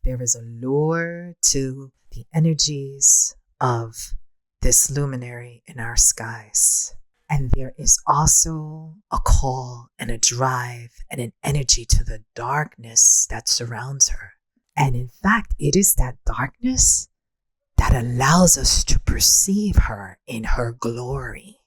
There is a lure to the energies of this luminary in our skies. And there is also a call and a drive and an energy to the darkness that surrounds her. And in fact, it is that darkness that allows us to perceive her in her glory.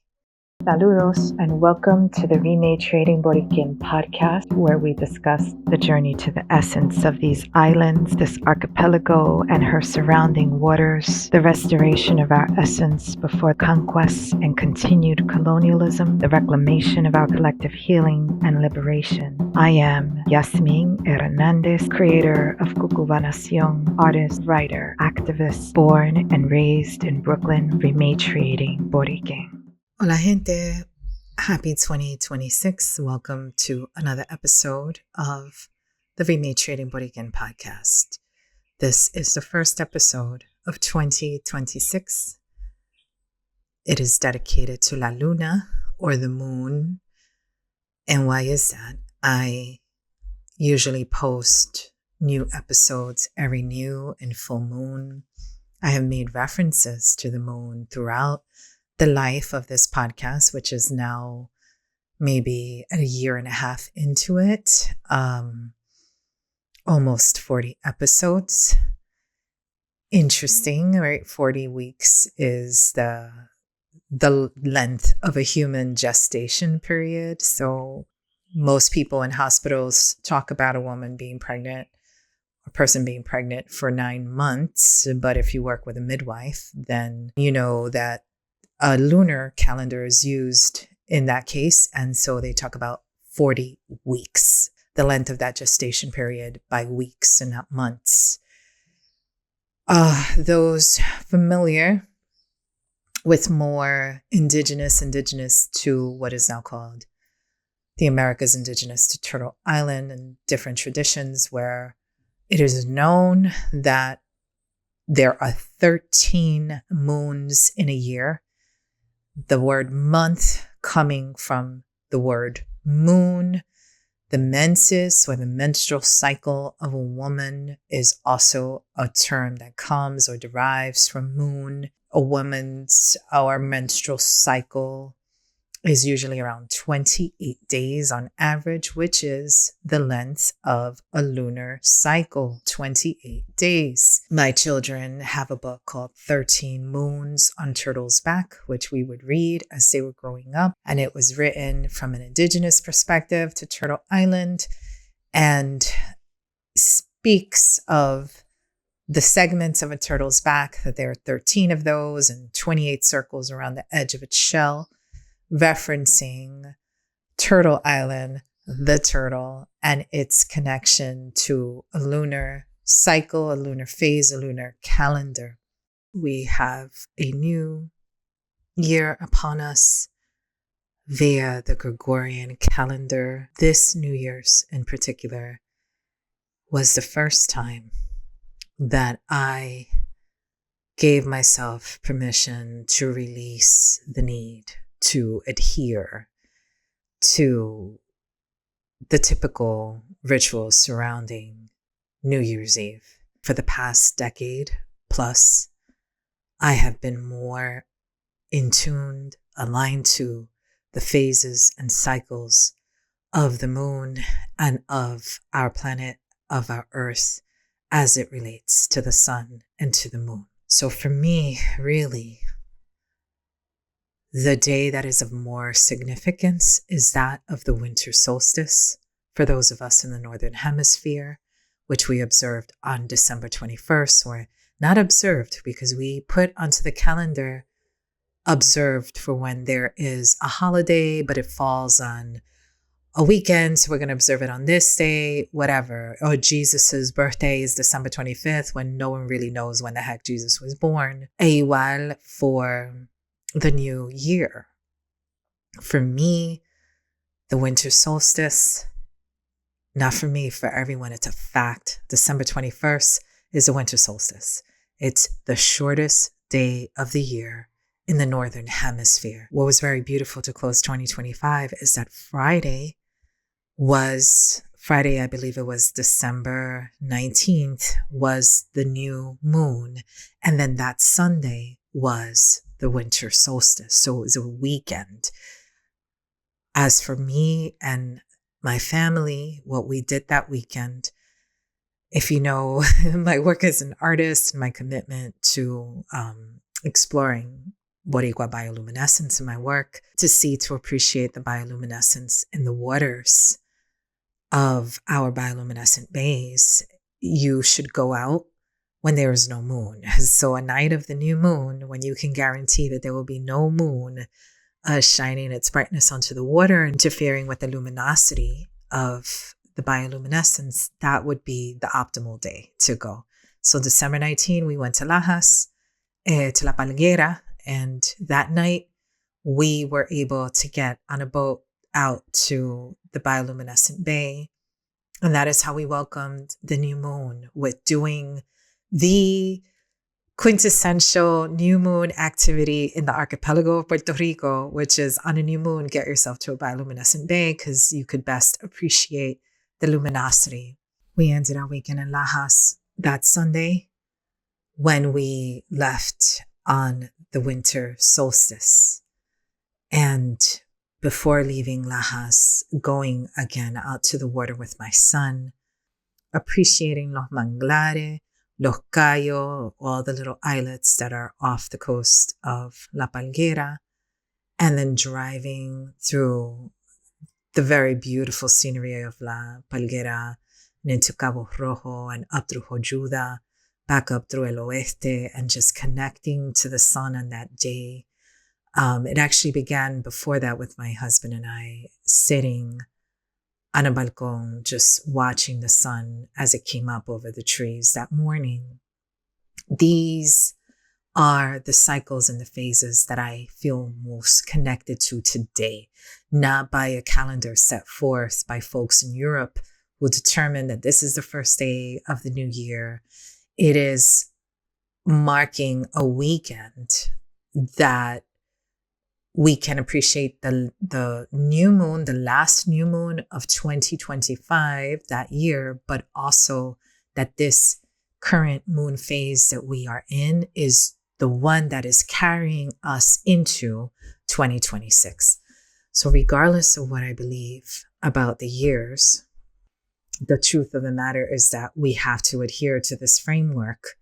Saludos and welcome to the Rematriating Borikén podcast, where we discuss the journey to the essence of these islands, this archipelago and her surrounding waters, the restoration of our essence before conquest and continued colonialism, the reclamation of our collective healing and liberation. I am Yasmín Hernández, creator of CucubaNación, artist, writer, activist, born and raised in Brooklyn, Rematriating Borikén. Hola gente, happy 2026. Welcome to another episode of the Rematriating Borikén podcast. This is the first episode of 2026. It is dedicated to La Luna, or the moon. And why is that? I usually post new episodes every new and full moon. I have made references to the moon throughout the life of this podcast, which is now maybe a year and a half into it, almost 40 episodes. Interesting, right? 40 weeks is the length of a human gestation period. So most people in hospitals talk about a woman being pregnant, a person being pregnant for 9 months. But if you work with a midwife, then you know that a lunar calendar is used in that case. And so they talk about 40 weeks, the length of that gestation period by weeks and not months. Those familiar with more indigenous to what is now called the Americas, indigenous to Turtle Island, and different traditions where it is known that there are 13 moons in a year. The word month coming from the word moon. The menses, or the menstrual cycle of a woman, is also a term that comes or derives from moon. Our menstrual cycle is usually around 28 days on average, which is the length of a lunar cycle, 28 days. My children have a book called 13 Moons on Turtle's Back, which we would read as they were growing up. And it was written from an indigenous perspective to Turtle Island and speaks of the segments of a turtle's back, that there are 13 of those and 28 circles around the edge of its shell, referencing Turtle Island, the turtle, and its connection to a lunar cycle, a lunar phase, a lunar calendar. We have a new year upon us via the Gregorian calendar. This New Year's in particular was the first time that I gave myself permission to release the need to adhere to the typical rituals surrounding New Year's Eve. For the past decade plus, I have been more in tune, aligned to the phases and cycles of the moon and of our planet, of our earth, as it relates to the sun and to the moon. So for me, really, the day that is of more significance is that of the winter solstice for those of us in the Northern Hemisphere, which we observed on December 21st, or not observed because we put onto the calendar observed for when there is a holiday, but it falls on a weekend, so we're going to observe it on this day, whatever. Or Jesus's birthday is December 25th, when no one really knows when the heck Jesus was born. Igual for the new year. For me, the winter solstice, not for me, for everyone, it's a fact. December 21st is the winter solstice. It's the shortest day of the year in the Northern Hemisphere. What was very beautiful to close 2025 is that Friday was Friday, I believe it was December 19th, was the new moon. And then that Sunday was the winter solstice. So it was a weekend. As for me and my family, what we did that weekend, if you know my work as an artist and my commitment to exploring Boricua bioluminescence in my work, to appreciate the bioluminescence in the waters of our bioluminescent bays, you should go out when there is no moon. So a night of the new moon, when you can guarantee that there will be no moon shining its brightness onto the water, interfering with the luminosity of the bioluminescence, that would be the optimal day to go. So December 19, we went to Lajas, to La Palguera, and that night we were able to get on a boat out to the bioluminescent bay. And that is how we welcomed the new moon, with doing the quintessential new moon activity in the archipelago of Puerto Rico, which is on a new moon, get yourself to a bioluminescent bay because you could best appreciate the luminosity. We ended our weekend in Lajas that Sunday when we left on the winter solstice. And before leaving Lajas, going again out to the water with my son, appreciating los manglares, los cayos, all the little islets that are off the coast of La Palguera, and then driving through the very beautiful scenery of La Palguera and into Cabo Rojo and up through Jojuda, back up through El Oeste, and just connecting to the sun on that day. It actually began before that with my husband and I sitting on a balcón, just watching the sun as it came up over the trees that morning. These are the cycles and the phases that I feel most connected to today, not by a calendar set forth by folks in Europe who determine that this is the first day of the new year. It is marking a weekend that we can appreciate the new moon, the last new moon of 2025 that year, but also that this current moon phase that we are in is the one that is carrying us into 2026. So regardless of what I believe about the years, the truth of the matter is that we have to adhere to this framework,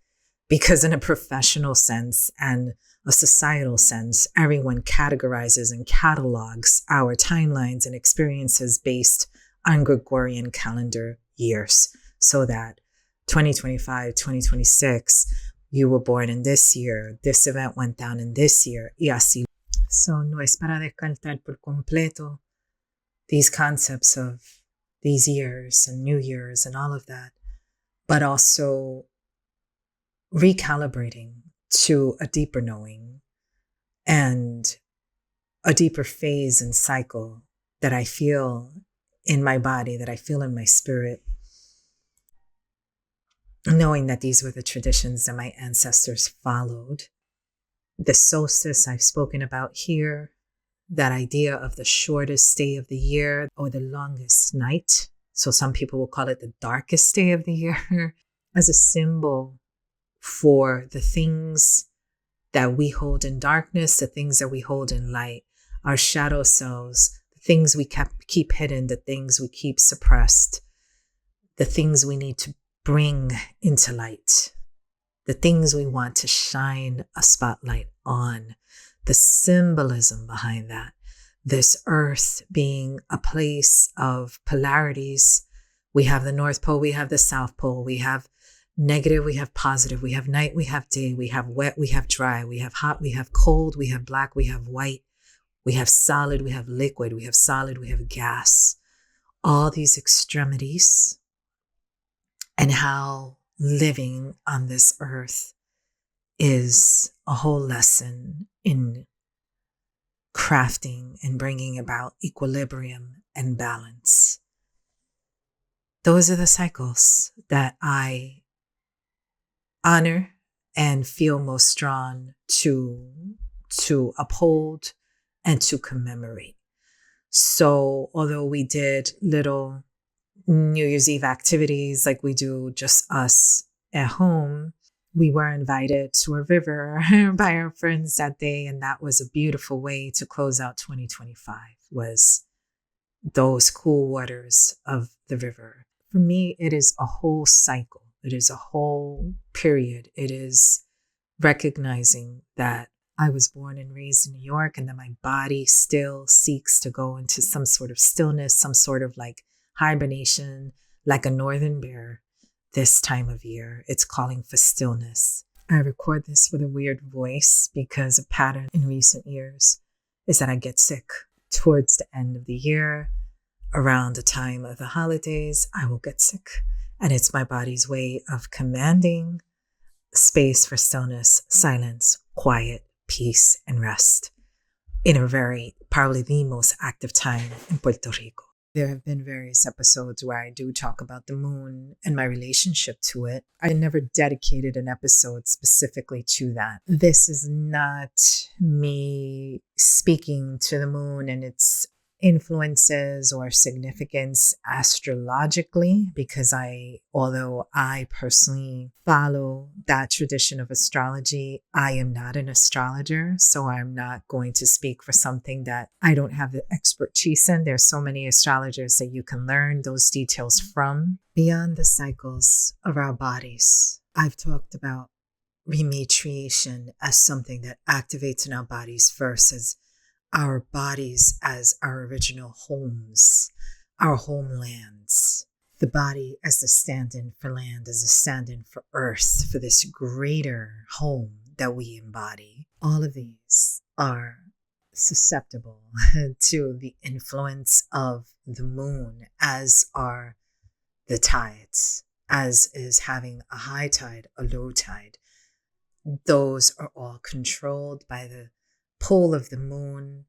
because in a professional sense and a societal sense, everyone categorizes and catalogs our timelines and experiences based on Gregorian calendar years, so that 2025, 2026, you were born in this year, this event went down in this year, y así. So no es para descartar por completo these concepts of these years and New Year's and all of that, but also recalibrating to a deeper knowing and a deeper phase and cycle that I feel in my body, that I feel in my spirit, knowing that these were the traditions that my ancestors followed. The solstice I've spoken about here, that idea of the shortest day of the year or the longest night. So some people will call it the darkest day of the year as a symbol for the things that we hold in darkness, the things that we hold in light, our shadow selves, the things we keep hidden, the things we keep suppressed, the things we need to bring into light, the things we want to shine a spotlight on, the symbolism behind that. This earth being a place of polarities. We have the North Pole, we have the South Pole, we have negative, we have positive, we have night, we have day, we have wet, we have dry, we have hot, we have cold, we have black, we have white, we have solid, we have liquid, we have solid, we have gas. All these extremities, and how living on this earth is a whole lesson in crafting and bringing about equilibrium and balance. Those are the cycles that I honor and feel most drawn to uphold and to commemorate. So although we did little New Year's Eve activities like we do just us at home. We were invited to a river by our friends that day, and that was a beautiful way to close out 2025, was those cool waters of the river. For me, it is a whole cycle. It is a whole period. It is recognizing that I was born and raised in New York, and that my body still seeks to go into some sort of stillness, some sort of like hibernation, like a northern bear this time of year. It's calling for stillness. I record this with a weird voice because a pattern in recent years is that I get sick towards the end of the year. Around the time of the holidays, I will get sick. And it's my body's way of commanding space for stillness, silence, quiet, peace, and rest in a very, probably the most active time in Puerto Rico. There have been various episodes where I do talk about the moon and my relationship to it. I never dedicated an episode specifically to that. This is not me speaking to the moon and its influences or significance astrologically, because although I personally follow that tradition of astrology, I am not an astrologer, so I'm not going to speak for something that I don't have the expertise in. There's so many astrologers that you can learn those details from. Beyond the cycles of our bodies, I've talked about rematriation as something that activates in our bodies first, as our bodies as our original homes, our homelands. The body as the stand-in for land, as a stand-in for earth, for this greater home that we embody. All of these are susceptible to the influence of the moon, as are the tides, as is having a high tide, a low tide. Those are all controlled by the pull of the moon.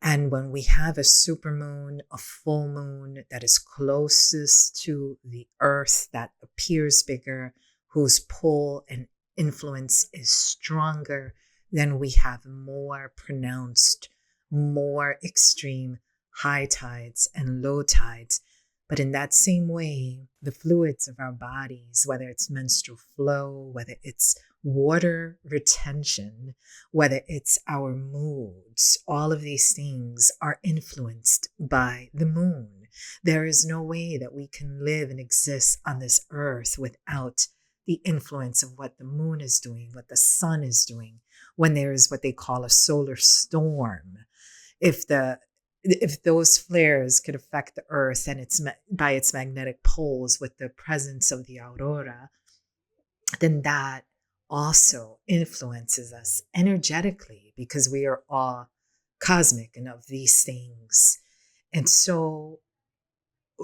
And when we have a supermoon, a full moon that is closest to the earth, that appears bigger, whose pull and influence is stronger, then we have more pronounced, more extreme high tides and low tides. But in that same way, the fluids of our bodies, whether it's menstrual flow, whether it's water retention, whether it's our moods, all of these things are influenced by the moon. There is no way that we can live and exist on this earth without the influence of what the moon is doing, what the sun is doing, when there is what they call a solar storm. If those flares could affect the earth and by its magnetic poles with the presence of the aurora, then that also influences us energetically, because we are all cosmic and of these things. And so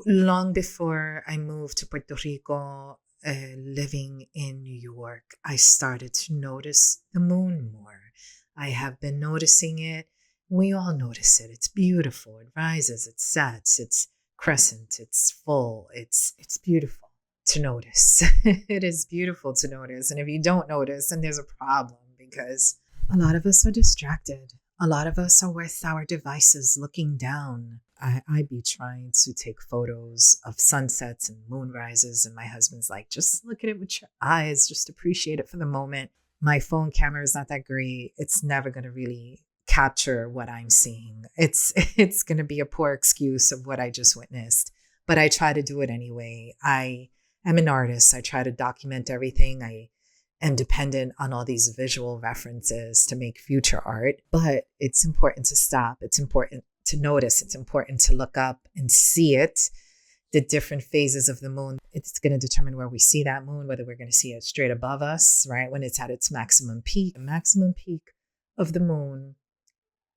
long before I moved to Puerto Rico, living in New York, I started to notice the moon more. I have been noticing it. We all notice it. It's beautiful. It rises, it sets, it's crescent, it's full. It's beautiful to notice. It is beautiful to notice. And if you don't notice, then there's a problem, because a lot of us are distracted. A lot of us are with our devices looking down. I be trying to take photos of sunsets and moonrises, and my husband's like, just look at it with your eyes, just appreciate it for the moment. My phone camera is not that great. It's never going to really capture what I'm seeing. It's going to be a poor excuse of what I just witnessed, but I try to do it anyway. I am an artist. I try to document everything. I am dependent on all these visual references to make future art, but it's important to stop. It's important to notice. It's important to look up and see it, the different phases of the moon. It's going to determine where we see that moon, whether we're going to see it straight above us, right? When it's at its maximum peak. The maximum peak of the moon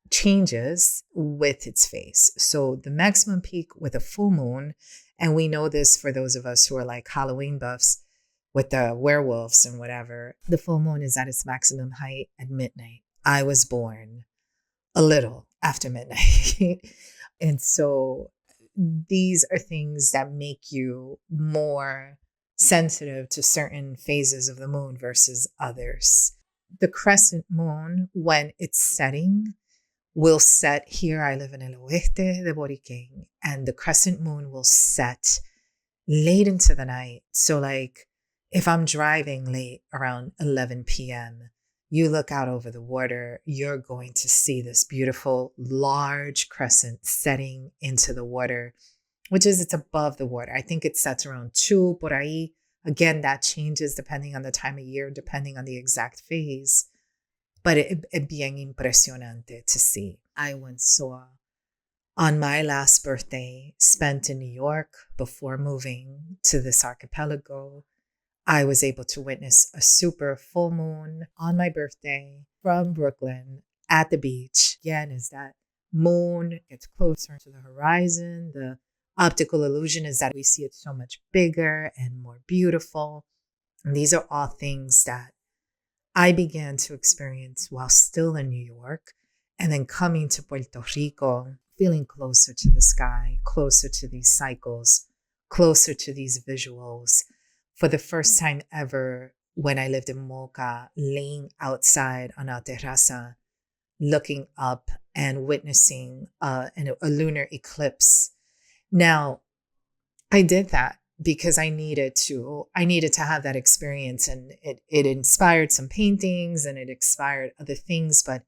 changes with its phase. So the maximum peak with a full moon, and we know this for those of us who are like Halloween buffs with the werewolves and whatever, the full moon is at its maximum height at midnight. I was born a little after midnight. And so these are things that make you more sensitive to certain phases of the moon versus others. The crescent moon, when it's setting, will set here. I live in el oeste de Borikén, and the crescent moon will set late into the night. So like if I'm driving late around 11 p.m., you look out over the water, you're going to see this beautiful large crescent setting into the water, which is it's above the water. I think it sets around 2 por ahí. Again, that changes depending on the time of year, depending on the exact phase. But it bien impresionante to see. I once saw on my last birthday, spent in New York before moving to this archipelago, I was able to witness a super full moon on my birthday from Brooklyn at the beach. Again, as that moon gets closer to the horizon, the optical illusion is that we see it so much bigger and more beautiful. And these are all things that I began to experience while still in New York, and then coming to Puerto Rico, feeling closer to the sky, closer to these cycles, closer to these visuals. For the first time ever, when I lived in Moca, laying outside on our terraza, looking up and witnessing a lunar eclipse. Now, I did that because I needed to have that experience, and it inspired some paintings and it inspired other things. But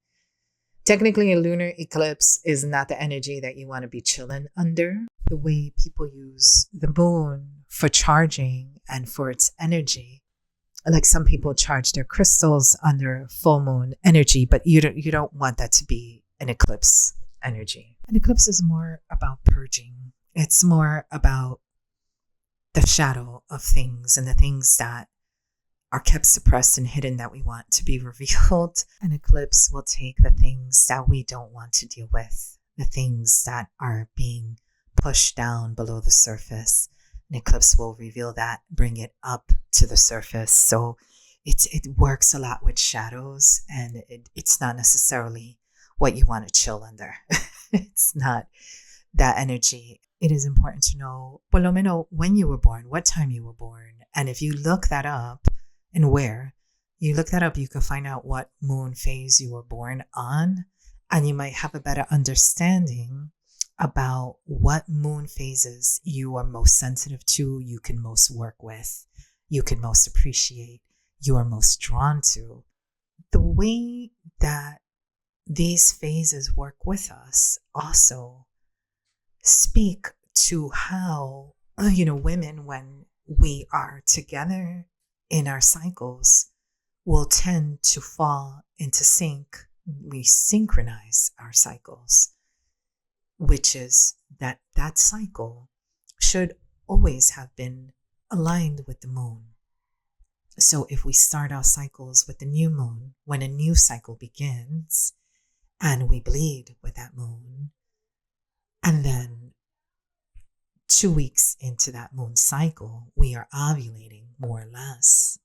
technically, a lunar eclipse is not the energy that you want to be chilling under. The way people use the moon for charging and for its energy, like some people charge their crystals under full moon energy, but you don't want that to be an eclipse energy. An eclipse is more about purging. It's more about the shadow of things and the things that are kept suppressed and hidden that we want to be revealed. An eclipse will take the things that we don't want to deal with, the things that are being pushed down below the surface. An eclipse will reveal that, bring it up to the surface. So it works a lot with shadows, and it's not necessarily what you want to chill under. It's not that energy. It is important to know, por lo menos, when you were born, what time you were born. And if you look that up, and where you look that up, you can find out what moon phase you were born on, and you might have a better understanding about what moon phases you are most sensitive to, you can most work with, you can most appreciate, you are most drawn to. The way that these phases work with us also speak to how, women, when we are together in our cycles, will tend to fall into sync. We synchronize our cycles, which is that cycle should always have been aligned with the moon. So if we start our cycles with the new moon, when a new cycle begins, and we bleed with that moon, and then 2 weeks into that moon cycle, we are ovulating more or less.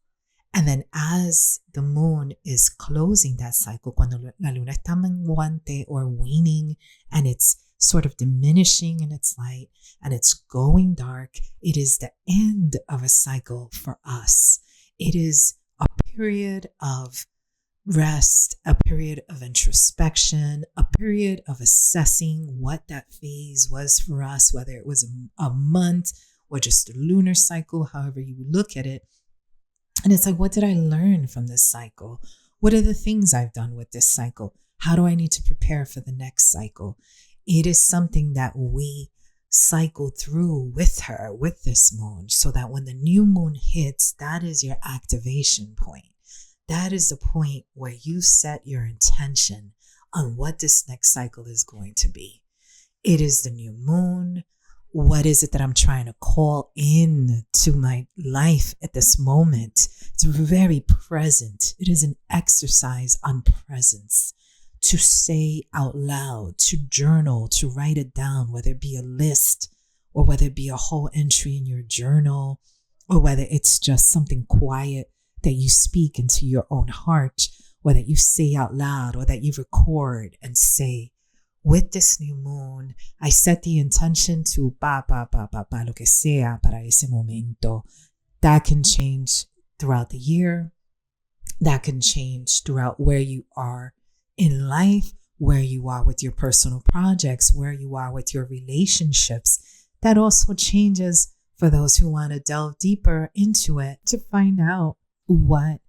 And then as the moon is closing that cycle, cuando la luna está menguante or waning, and it's sort of diminishing in its light and it's going dark, it is the end of a cycle for us. It is a period of rest, a period of introspection, a period of assessing what that phase was for us, whether it was a month or just a lunar cycle, however you look at it. And it's like, what did I learn from this cycle? What are the things I've done with this cycle? How do I need to prepare for the next cycle? It is something that we cycle through with her, with this moon, so that when the new moon hits, that is your activation point. That is the point where you set your intention on what this next cycle is going to be. It is the new moon. What is it that I'm trying to call in to my life at this moment? It's very present. It is an exercise on presence, to say out loud, to journal, to write it down, whether it be a list or whether it be a whole entry in your journal, or whether it's just something quiet that you speak into your own heart, or that you say out loud, or that you record and say, with this new moon, I set the intention to lo que sea para ese momento. That can change throughout the year. That can change throughout where you are in life, where you are with your personal projects, where you are with your relationships. That also changes for those who want to delve deeper into it to find out what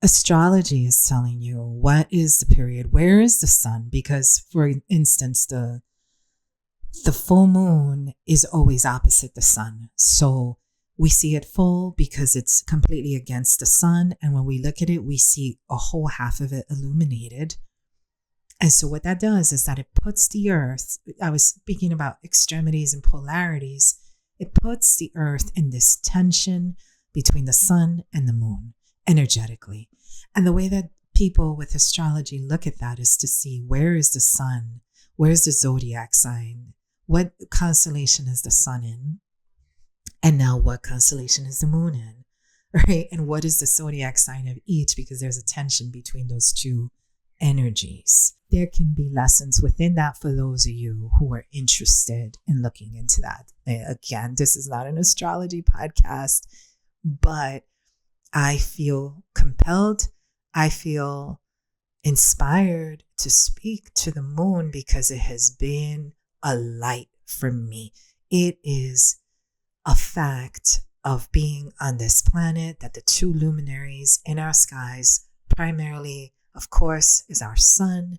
astrology is telling you. What is the period? Where is the sun? Because, for instance, the full moon is always opposite the sun. So we see it full because it's completely against the sun. And when we look at it, we see a whole half of it illuminated. And so what that does is that it puts the earth, I was speaking about extremities and polarities, it puts the earth in this tension between the sun and the moon energetically. And the way that people with astrology look at that is to see, where is the sun? Where's the zodiac sign? What constellation is the sun in? And now what constellation is the moon in? Right? And what is the zodiac sign of each? Because there's a tension between those two energies. There can be lessons within that for those of you who are interested in looking into that. Again, this is not an astrology podcast, but I feel compelled. I feel inspired to speak to the moon because it has been a light for me. It is a fact of being on this planet that the two luminaries in our skies, primarily, of course, is our sun,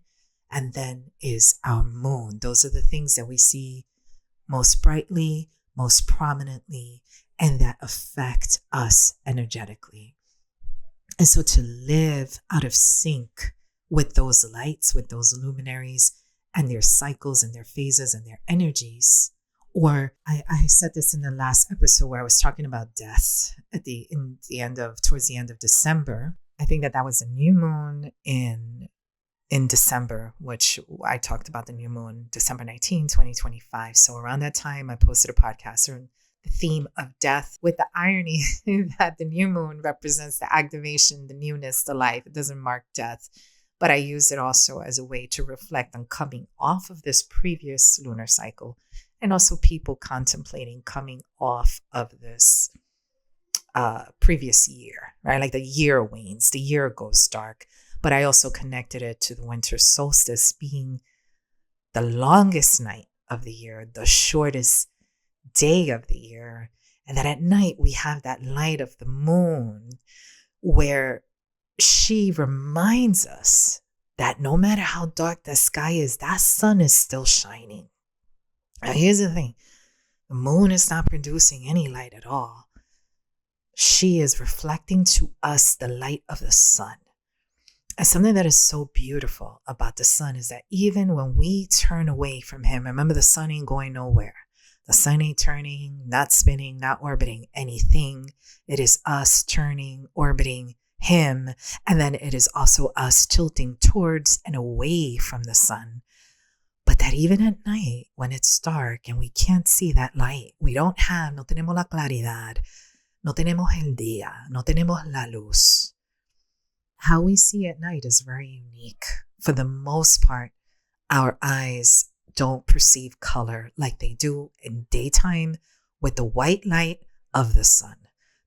and then is our moon. Those are the things that we see most brightly, most prominently, and that affect us energetically. And so to live out of sync with those lights, with those luminaries, and their cycles and their phases and their energies. Or I said this in the last episode where I was talking about death towards the end of December. I think that was a new moon in December, which I talked about the new moon, December 19, 2025. So around that time, I posted a podcast on the theme of death, with the irony that the new moon represents the activation, the newness, the life. It doesn't mark death. But I use it also as a way to reflect on coming off of this previous lunar cycle, and also people contemplating coming off of this previous year, right? Like the year wanes, the year goes dark. But I also connected it to the winter solstice being the longest night of the year, the shortest day of the year. And that at night we have that light of the moon where she reminds us that no matter how dark the sky is, that sun is still shining. Now, here's the thing. The moon is not producing any light at all. She is reflecting to us the light of the sun. And something that is so beautiful about the sun is that even when we turn away from him, remember, the sun ain't going nowhere. The sun ain't turning, not spinning, not orbiting anything. It is us turning, orbiting him. And then it is also us tilting towards and away from the sun. But that even at night, when it's dark and we can't see that light, no tenemos la claridad, no tenemos el día, no tenemos la luz. How we see at night is very unique. For the most part, our eyes don't perceive color like they do in daytime with the white light of the sun.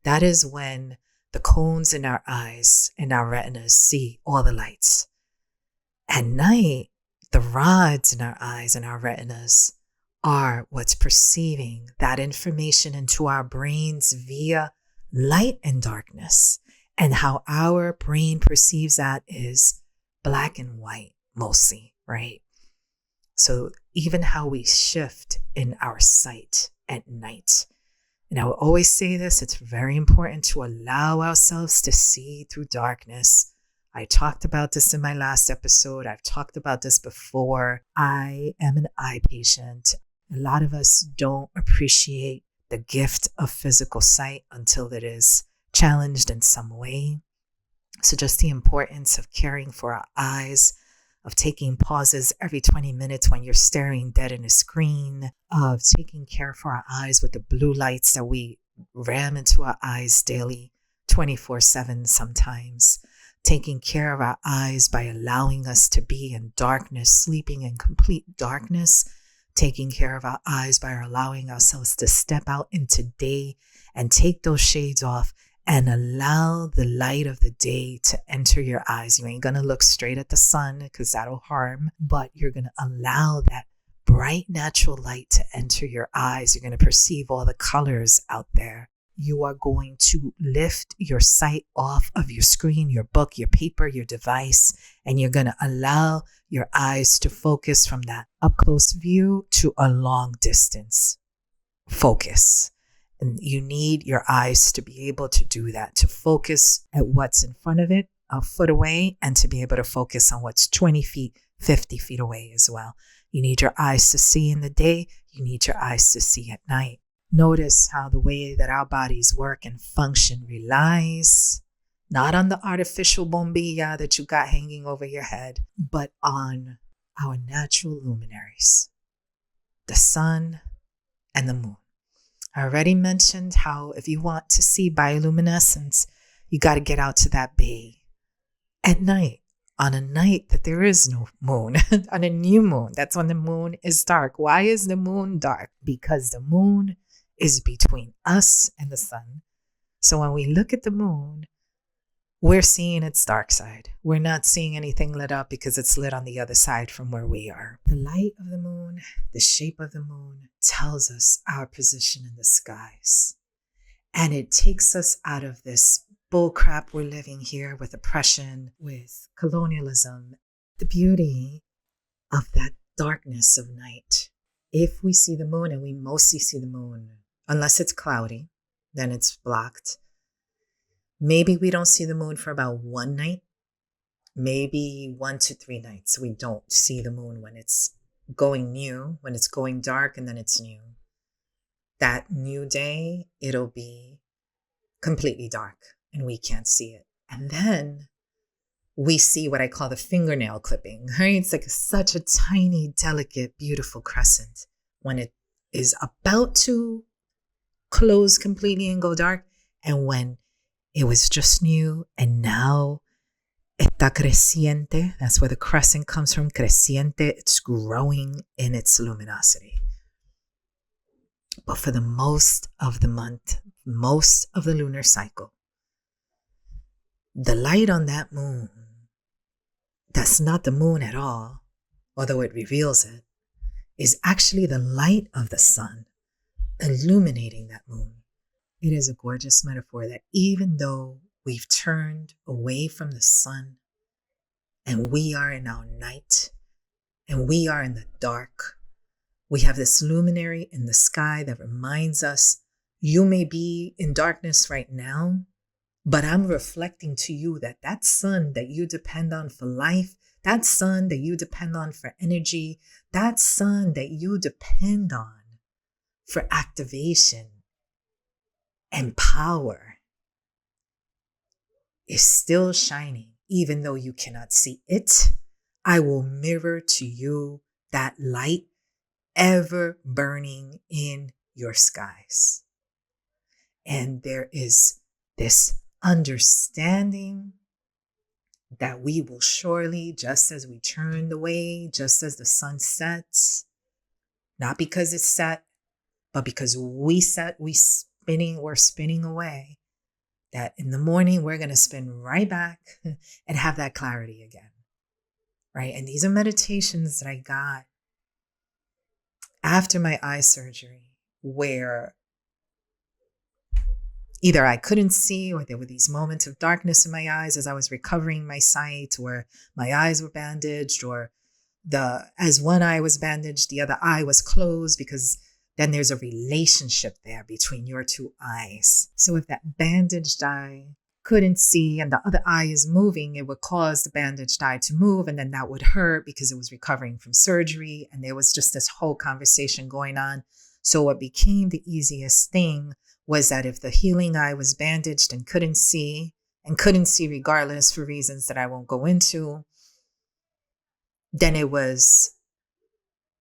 That is when the cones in our eyes and our retinas see all the lights. At night, the rods in our eyes and our retinas are what's perceiving that information into our brains via light and darkness. And how our brain perceives that is black and white mostly, right? So even how we shift in our sight at night. And I will always say this, it's very important to allow ourselves to see through darkness. I talked about this in my last episode. I've talked about this before. I am an eye patient. A lot of us don't appreciate the gift of physical sight until it is challenged in some way. So just the importance of caring for our eyes, of taking pauses every 20 minutes when you're staring dead in a screen, of taking care for our eyes with the blue lights that we ram into our eyes daily, 24/7 sometimes. Taking care of our eyes by allowing us to be in darkness, sleeping in complete darkness. Taking care of our eyes by allowing ourselves to step out into day and take those shades off and allow the light of the day to enter your eyes. You ain't going to look straight at the sun because that'll harm, but you're going to allow that bright natural light to enter your eyes. You're going to perceive all the colors out there. You are going to lift your sight off of your screen, your book, your paper, your device, and you're going to allow your eyes to focus from that up close view to a long distance focus. And you need your eyes to be able to do that, to focus at what's in front of it, a foot away, and to be able to focus on what's 20 feet, 50 feet away as well. You need your eyes to see in the day. You need your eyes to see at night. Notice how the way that our bodies work and function relies not on the artificial bombilla that you got hanging over your head, but on our natural luminaries, the sun and the moon. I already mentioned how if you want to see bioluminescence, you got to get out to that bay at night, on a night that there is no moon, on a new moon. That's when the moon is dark. Why is the moon dark? Because the moon is between us and the sun. So when we look at the moon, we're seeing its dark side. We're not seeing anything lit up because it's lit on the other side from where we are. The light of the moon, the shape of the moon, tells us our position in the skies. And it takes us out of this bullcrap we're living here with oppression, with colonialism, the beauty of that darkness of night. If we see the moon, and we mostly see the moon, unless it's cloudy, then it's blocked. Maybe we don't see the moon for about one night, maybe 1 to 3 nights. We don't see the moon when it's going new, when it's going dark, and then it's new. That new day, it'll be completely dark and we can't see it. And then we see what I call the fingernail clipping, right? It's like such a tiny, delicate, beautiful crescent. When it is about to close completely and go dark, and when it was just new and now está creciente, that's where the crescent comes from, creciente, it's growing in its luminosity. But for the most of the month, most of the lunar cycle, the light on that moon, that's not the moon at all, although it reveals it, is actually the light of the sun illuminating that moon. It is a gorgeous metaphor that even though we've turned away from the sun and we are in our night and we are in the dark, we have this luminary in the sky that reminds us, you may be in darkness right now, but I'm reflecting to you that that sun that you depend on for life, that sun that you depend on for energy, that sun that you depend on for activation and power is still shining, even though you cannot see it. I will mirror to you that light ever burning in your skies. And there is this understanding that we will surely, just as we turn the way, just as the sun sets, not because it's set, but because we set, we're spinning away, that in the morning we're going to spin right back and have that clarity again, right? And these are meditations that I got after my eye surgery, where either I couldn't see, or there were these moments of darkness in my eyes as I was recovering my sight, or my eyes were bandaged, or as one eye was bandaged, the other eye was closed, because then there's a relationship there between your two eyes. So if that bandaged eye couldn't see and the other eye is moving, it would cause the bandaged eye to move, and then that would hurt because it was recovering from surgery. And there was just this whole conversation going on. So what became the easiest thing was that if the healing eye was bandaged and couldn't see regardless for reasons that I won't go into, then it was,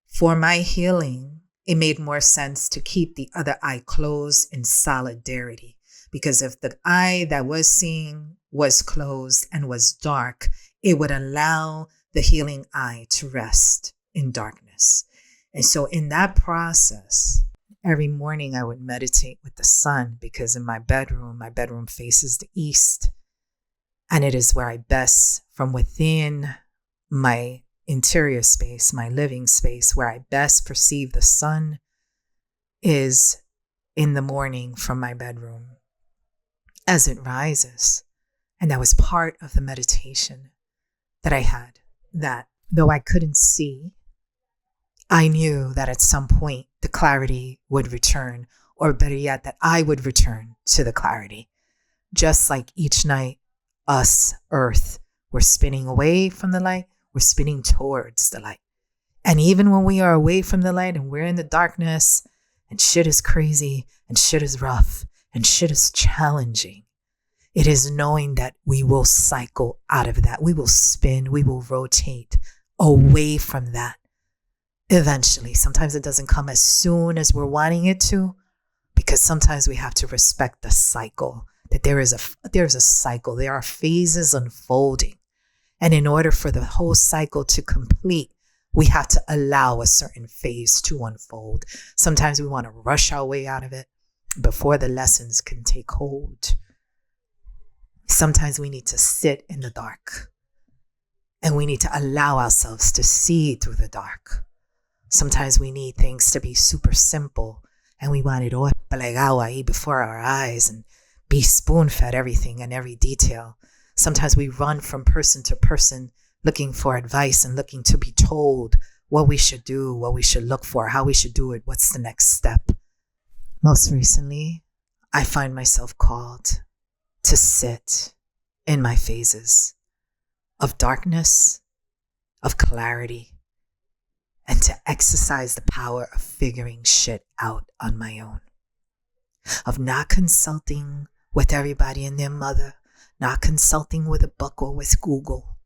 for my healing, it made more sense to keep the other eye closed in solidarity. Because if the eye that was seeing was closed and was dark, it would allow the healing eye to rest in darkness. And so in that process, every morning I would meditate with the sun, because in my bedroom faces the east. And it is where I best, from within my interior space, my living space, where I best perceive the sun is in the morning from my bedroom as it rises. And that was part of the meditation that I had, that though I couldn't see, I knew that at some point the clarity would return, or better yet, that I would return to the clarity. Just like each night, us, Earth, we're spinning away from the light, we're spinning towards the light. And even when we are away from the light and we're in the darkness and shit is crazy and shit is rough and shit is challenging, it is knowing that we will cycle out of that. We will spin, we will rotate away from that. Eventually, sometimes it doesn't come as soon as we're wanting it to, because sometimes we have to respect the cycle, that there's a cycle. There are phases unfolding. And in order for the whole cycle to complete, we have to allow a certain phase to unfold. Sometimes we want to rush our way out of it before the lessons can take hold. Sometimes we need to sit in the dark and we need to allow ourselves to see through the dark. Sometimes we need things to be super simple and we want it all plegado ahí before our eyes and be spoon-fed everything and every detail. Sometimes we run from person to person looking for advice and looking to be told what we should do, what we should look for, how we should do it, what's the next step. Most recently, I find myself called to sit in my phases of darkness, of clarity, and to exercise the power of figuring shit out on my own. Of not consulting with everybody and their mother, not consulting with a book or with Google.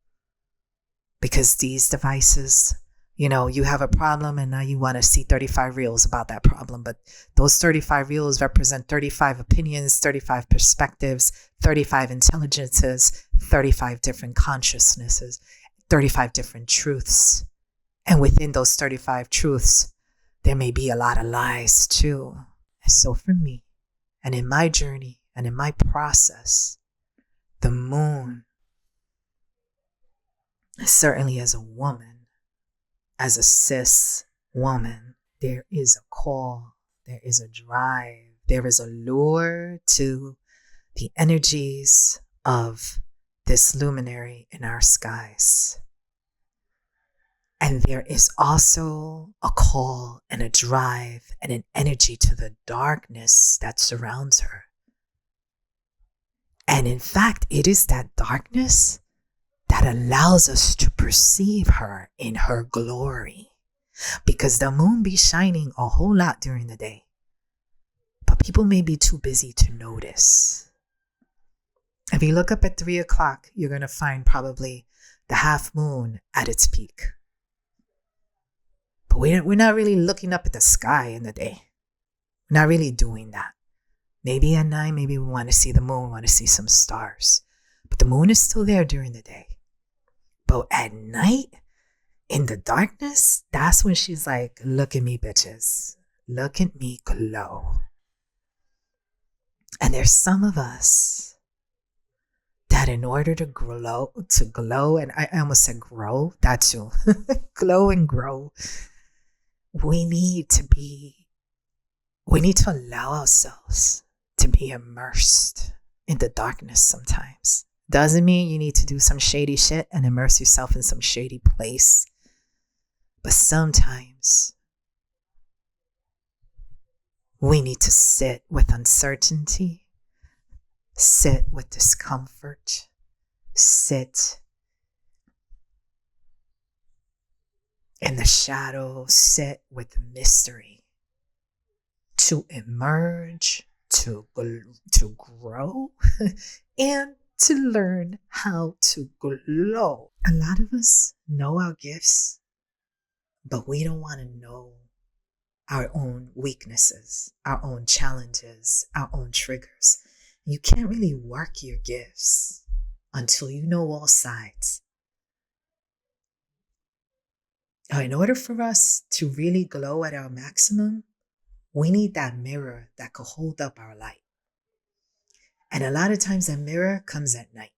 Because these devices, you have a problem and now you want to see 35 reels about that problem. But those 35 reels represent 35 opinions, 35 perspectives, 35 intelligences, 35 different consciousnesses, 35 different truths. And within those 35 truths, there may be a lot of lies too. And so for me, and in my journey, and in my process, the moon, certainly as a woman, as a cis woman, there is a call, there is a drive, there is a lure to the energies of this luminary in our skies. And there is also a call and a drive and an energy to the darkness that surrounds her. And in fact, it is that darkness that allows us to perceive her in her glory. Because the moon be shining a whole lot during the day, but people may be too busy to notice. If you look up at 3 o'clock, you're going to find probably the half moon at its peak. But we're not really looking up at the sky in the day. We're not really doing that. Maybe at night, maybe we want to see the moon, want to see some stars. But the moon is still there during the day. But at night, in the darkness, that's when she's like, look at me, bitches. Look at me glow. And there's some of us that in order to glow, and I almost said grow, that too, glow and grow, we need to allow ourselves to be immersed in the darkness sometimes. Doesn't mean you need to do some shady shit and immerse yourself in some shady place. But sometimes we need to sit with uncertainty, sit with discomfort, sit in the shadow, sit with mystery, to emerge, to grow, and to learn how to glow. A lot of us know our gifts, but we don't want to know our own weaknesses, our own challenges, our own triggers. You can't really work your gifts until you know all sides. In order for us to really glow at our maximum, we need that mirror that could hold up our light. And a lot of times that mirror comes at night.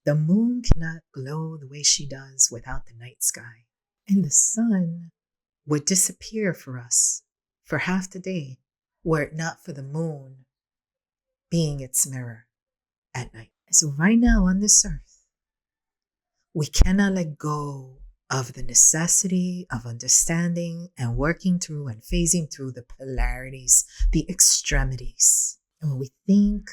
The moon cannot glow the way she does without the night sky. And the sun would disappear for us for half the day were it not for the moon being its mirror at night. So right now on this earth, we cannot let go of the necessity of understanding and working through and phasing through the polarities, the extremities. And when we think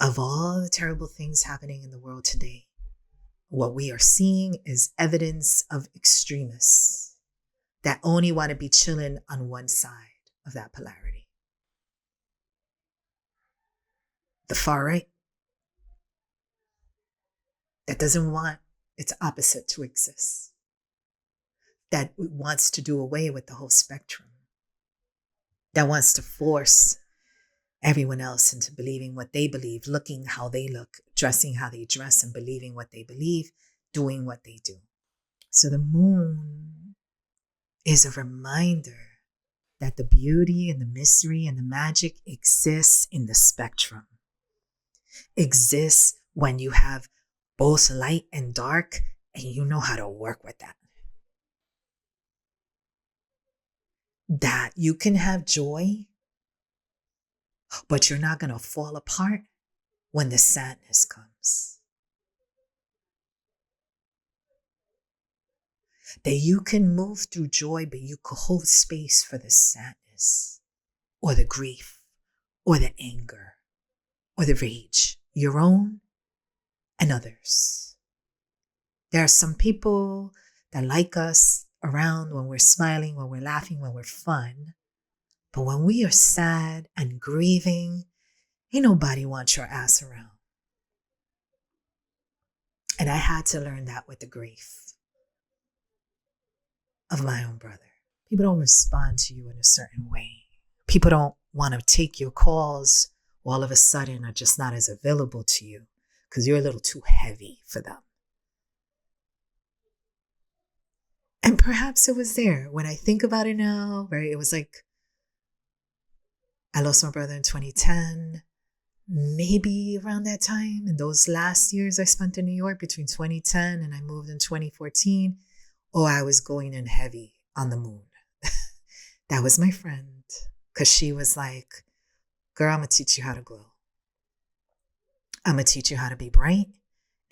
of all the terrible things happening in the world today, what we are seeing is evidence of extremists that only want to be chilling on one side of that polarity. The far right that doesn't want its opposite to exist, that wants to do away with the whole spectrum, that wants to force everyone else into believing what they believe, looking how they look, dressing how they dress, and believing what they believe, doing what they do. So the moon is a reminder that the beauty and the mystery and the magic exists in the spectrum, exists when you have both light and dark, and you know how to work with that. That you can have joy, but you're not going to fall apart when the sadness comes. That you can move through joy, but you could hold space for the sadness or the grief or the anger or the rage, your own and others. There are some people that like us around when we're smiling, when we're laughing, when we're fun. But when we are sad and grieving, ain't nobody wants your ass around. And I had to learn that with the grief of my own brother. People don't respond to you in a certain way. People don't want to take your calls all of a sudden are just not as available to you because you're a little too heavy for them. And perhaps it was there. When I think about it now, right, it was like I lost my brother in 2010, maybe around that time. In those last years I spent in New York between 2010 and I moved in 2014. Oh, I was going in heavy on the moon. That was my friend, because she was like, girl, I'm going to teach you how to glow. I'm going to teach you how to be bright,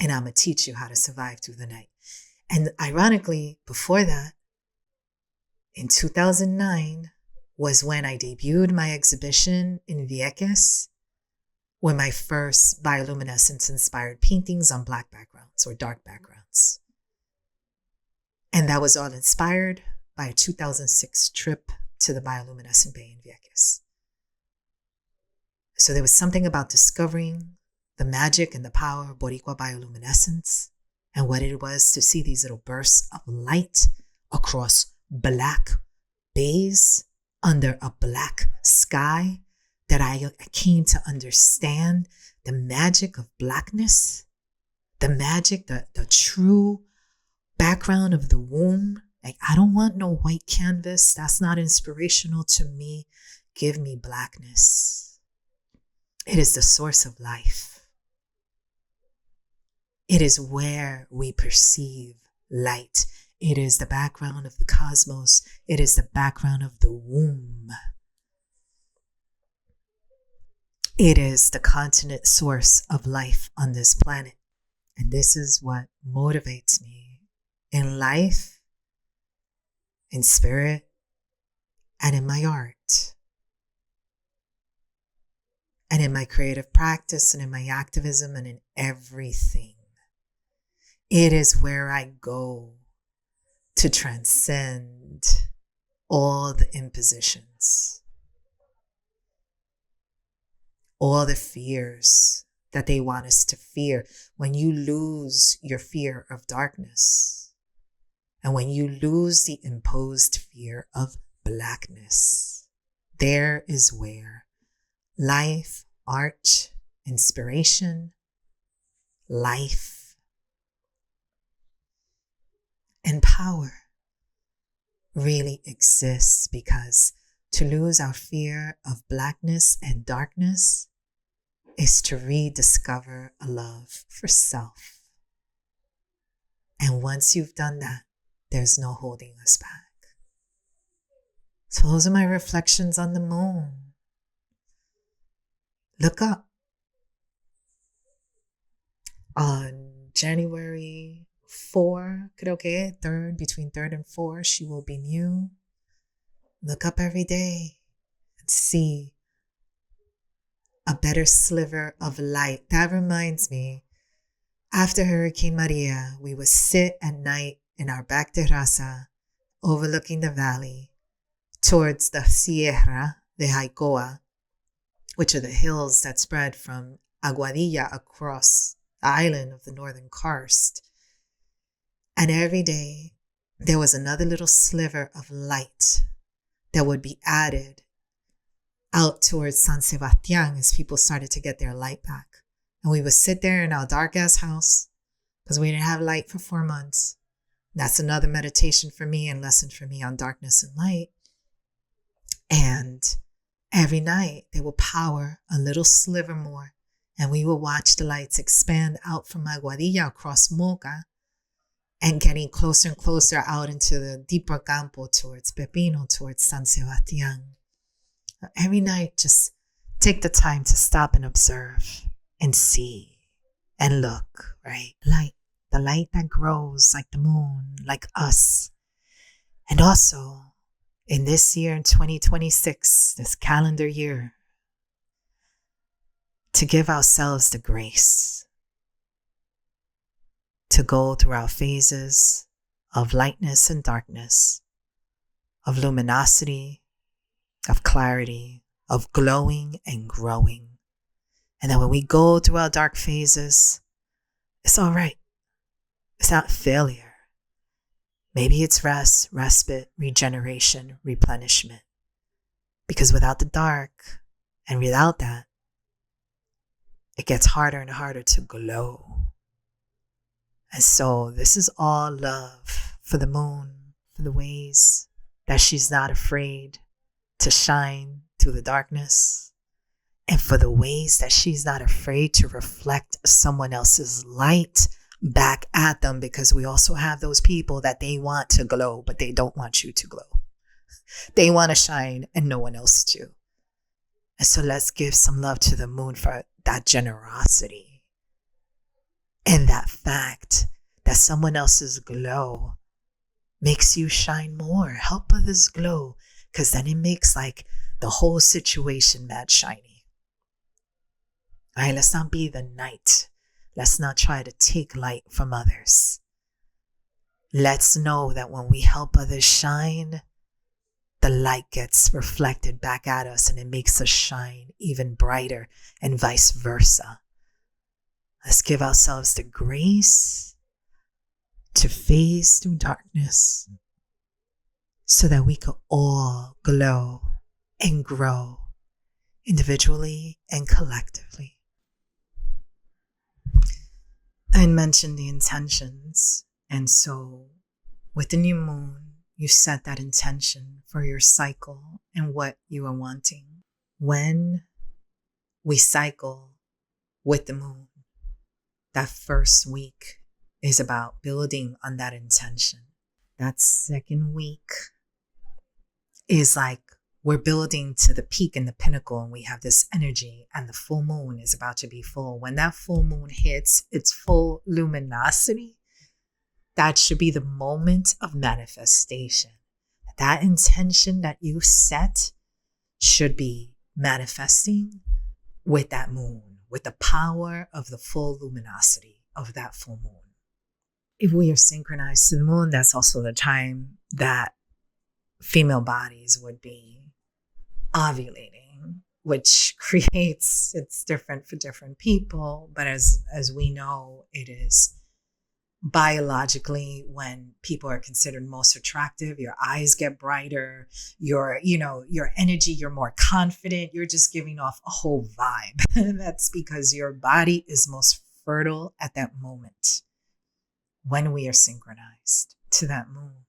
and I'm going to teach you how to survive through the night. And ironically, before that, in 2009, was when I debuted my exhibition in Vieques, with my first bioluminescence-inspired paintings on black backgrounds or dark backgrounds. And that was all inspired by a 2006 trip to the bioluminescent bay in Vieques. So there was something about discovering the magic and the power of Boricua bioluminescence and what it was to see these little bursts of light across black bays under a black sky that I came to understand the magic of blackness, the magic, the true background of the womb. Like, I don't want no white canvas. That's not inspirational to me. Give me blackness. It is the source of life. It is where we perceive light. It is the background of the cosmos. It is the background of the womb. It is the continent source of life on this planet. And this is what motivates me in life, in spirit, and in my art, and in my creative practice, and in my activism, and in everything. It is where I go to transcend all the impositions, all the fears that they want us to fear. When you lose your fear of darkness, and when you lose the imposed fear of blackness, there is where life, art, inspiration, life, and power really exists. Because to lose our fear of blackness and darkness is to rediscover a love for self. And once you've done that, there's no holding us back. So those are my reflections on the moon. Look up. On January 4, creo que 3rd, between 3rd and 4, she will be new. Look up every day and see a better sliver of light. That reminds me, after Hurricane Maria, we would sit at night in our back terraza overlooking the valley towards the Sierra de Jaicoa, which are the hills that spread from Aguadilla across the island of the northern karst. And every day there was another little sliver of light that would be added out towards San Sebastian as people started to get their light back. And we would sit there in our dark ass house because we didn't have light for 4 months. That's another meditation for me and lesson for me on darkness and light. And every night they will power a little sliver more, and we will watch the lights expand out from Aguadilla across Moca and getting closer and closer out into the deeper campo towards Pepino, towards San Sebastian. Every night, just take the time to stop and observe and see and look, right? Light, the light that grows like the moon, like us. And also, in this year, in 2026, this calendar year, to give ourselves the grace to go through our phases of lightness and darkness, of luminosity, of clarity, of glowing and growing. And then when we go through our dark phases, it's all right. It's not failure. Maybe it's rest, respite, regeneration, replenishment. Because without the dark and without that, it gets harder and harder to glow. And so this is all love for the moon, for the ways that she's not afraid to shine through the darkness, and for the ways that she's not afraid to reflect someone else's light back at them, because we also have those people that they want to glow, but they don't want you to glow. They want to shine and no one else to. And so let's give some love to the moon for that generosity and that fact that someone else's glow makes you shine more. Help others glow, because then it makes like the whole situation mad shiny. All right, let's not be the night. Let's not try to take light from others. Let's know that when we help others shine, the light gets reflected back at us and it makes us shine even brighter, and vice versa. Let's give ourselves the grace to phase through darkness so that we could all glow and grow individually and collectively. I mentioned the intentions, and so with the new moon, you set that intention for your cycle and what you are wanting. When we cycle with the moon, that first week is about building on that intention. That second week is like we're building to the peak and the pinnacle, and we have this energy, and the full moon is about to be full. When that full moon hits its full luminosity, that should be the moment of manifestation. That intention that you set should be manifesting with that moon, with the power of the full luminosity of that full moon. If we are synchronized to the moon, that's also the time that female bodies would be ovulating, which creates, it's different for different people, but as we know, it is biologically when people are considered most attractive, your eyes get brighter, your energy, you're more confident, you're just giving off a whole vibe. That's because your body is most fertile at that moment when we are synchronized to that moon.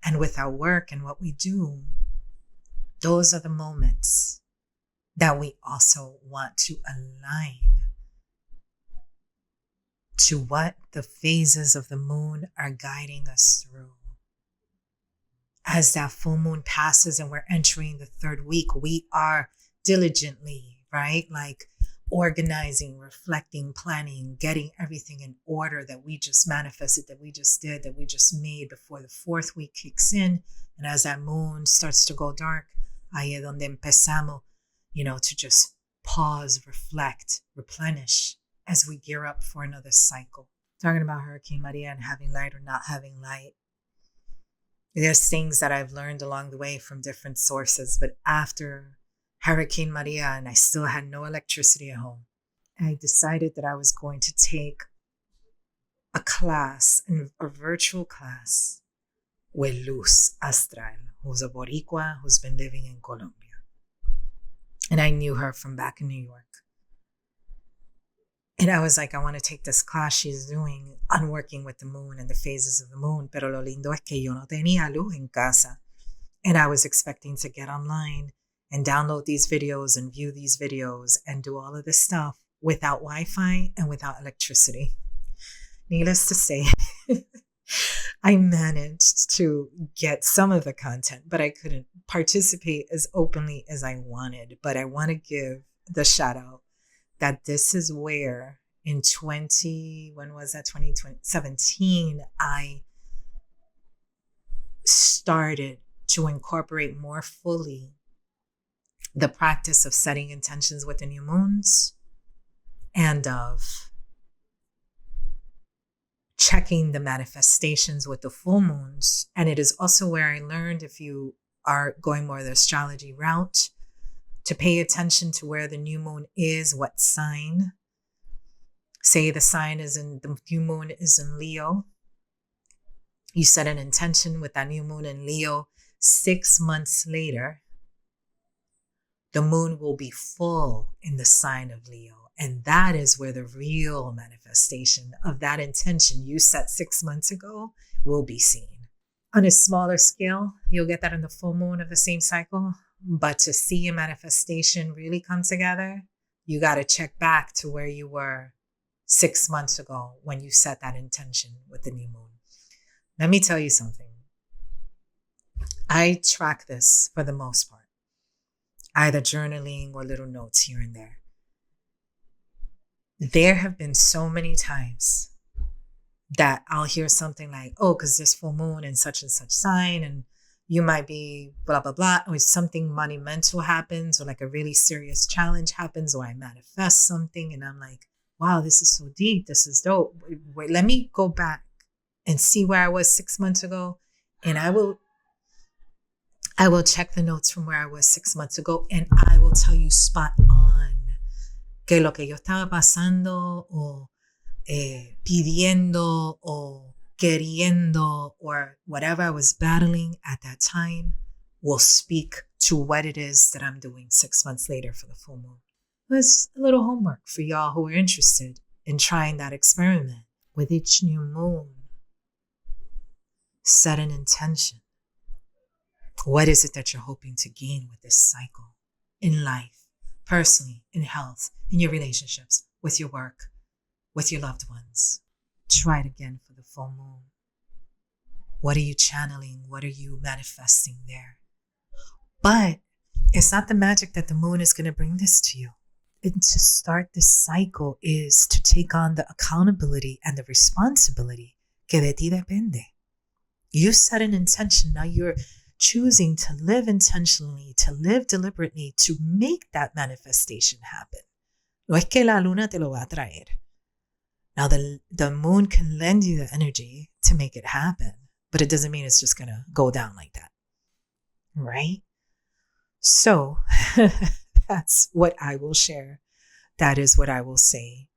And with our work and what we do, those are the moments that we also want to align to what the phases of the moon are guiding us through. As that full moon passes and we're entering the third week, we are diligently, right? Like organizing, reflecting, planning, getting everything in order that we just manifested, that we just did, that we just made before the fourth week kicks in. And as that moon starts to go dark, ahí es donde empezamos, to just pause, reflect, replenish as we gear up for another cycle. Talking about Hurricane Maria and having light or not having light. There's things that I've learned along the way from different sources, but after Hurricane Maria and I still had no electricity at home, I decided that I was going to take a class, a virtual class with Luz Astral, who's a Boricua who's been living in Colombia. And I knew her from back in New York. And I was like, I want to take this class she's doing on working with the moon and the phases of the moon. Pero lo lindo es que yo no tenía luz en casa. And I was expecting to get online and download these videos and view these videos and do all of this stuff without Wi-Fi and without electricity. Needless to say, I managed to get some of the content, but I couldn't participate as openly as I wanted. But I want to give the shout out that this is where in 2017, I started to incorporate more fully the practice of setting intentions with the new moons and of checking the manifestations with the full moons. And it is also where I learned, if you are going more the astrology route, to pay attention to where the new moon is, what sign. Say the new moon is in Leo. You set an intention with that new moon in Leo. 6 months later, the moon will be full in the sign of Leo. And that is where the real manifestation of that intention you set 6 months ago will be seen. On a smaller scale, you'll get that in the full moon of the same cycle. But to see a manifestation really come together, you got to check back to where you were 6 months ago when you set that intention with the new moon. Let me tell you something. I track this for the most part, either journaling or little notes here and there. There have been so many times that I'll hear something like, oh, because there's full moon in such and such sign, and you might be blah, blah, blah, or something monumental happens, or like a really serious challenge happens, or I manifest something, and I'm like, wow, this is so deep. This is dope. Wait, let me go back and see where I was 6 months ago, and I will check the notes from where I was 6 months ago, and I will tell you spot on que lo que yo estaba pasando, o pidiendo, o queriendo, or whatever I was battling at that time will speak to what it is that I'm doing 6 months later for the full moon. It was a little homework for y'all who are interested in trying that experiment. With each new moon, set an intention. What is it that you're hoping to gain with this cycle in life, personally, in health, in your relationships, with your work, with your loved ones? Try it again for the full moon. What are you channeling? What are you manifesting there? But it's not the magic that the moon is going to bring this to you. And to start this cycle is to take on the accountability and the responsibility que de ti depende. You set an intention. Now you're choosing to live intentionally, to live deliberately, to make that manifestation happen. No es que la luna te lo va a traer. Now, the moon can lend you the energy to make it happen, but it doesn't mean it's just going to go down like that, right? So that's what I will share. That is what I will say.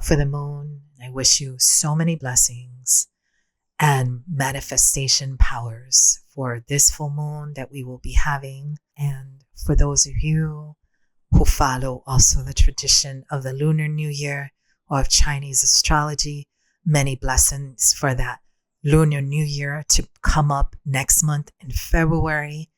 For the moon, I wish you so many blessings and manifestation powers for this full moon that we will be having. And for those of you who follow also the tradition of the Lunar New Year, or of Chinese astrology, many blessings for that Lunar New Year to come up next month in February,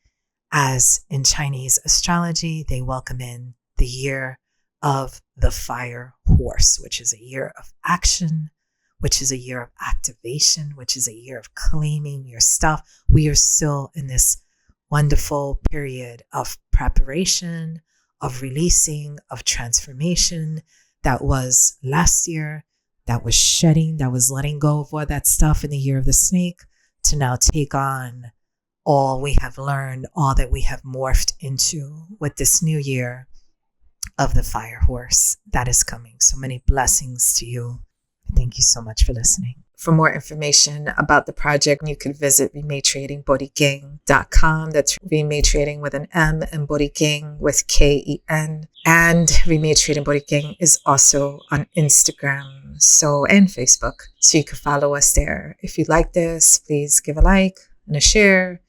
as in Chinese astrology, they welcome in the year of the fire horse, which is a year of action, which is a year of activation, which is a year of claiming your stuff. We are still in this wonderful period of preparation, of releasing, of transformation that was last year, that was shedding, that was letting go of all that stuff in the year of the snake, to now take on all we have learned, all that we have morphed into with this new year of the fire horse that is coming. So many blessings to you. Thank you so much for listening. For more information about the project, you can visit rematriatingborikén.com. That's rematriating with an M and Borikén with K-E-N. And Rematriating Borikén is also on Instagram and Facebook. So you can follow us there. If you like this, please give a like and a share.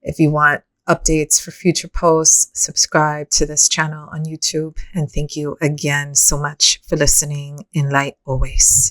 If you want updates for future posts, subscribe to this channel on YouTube. And thank you again so much for listening. In light always.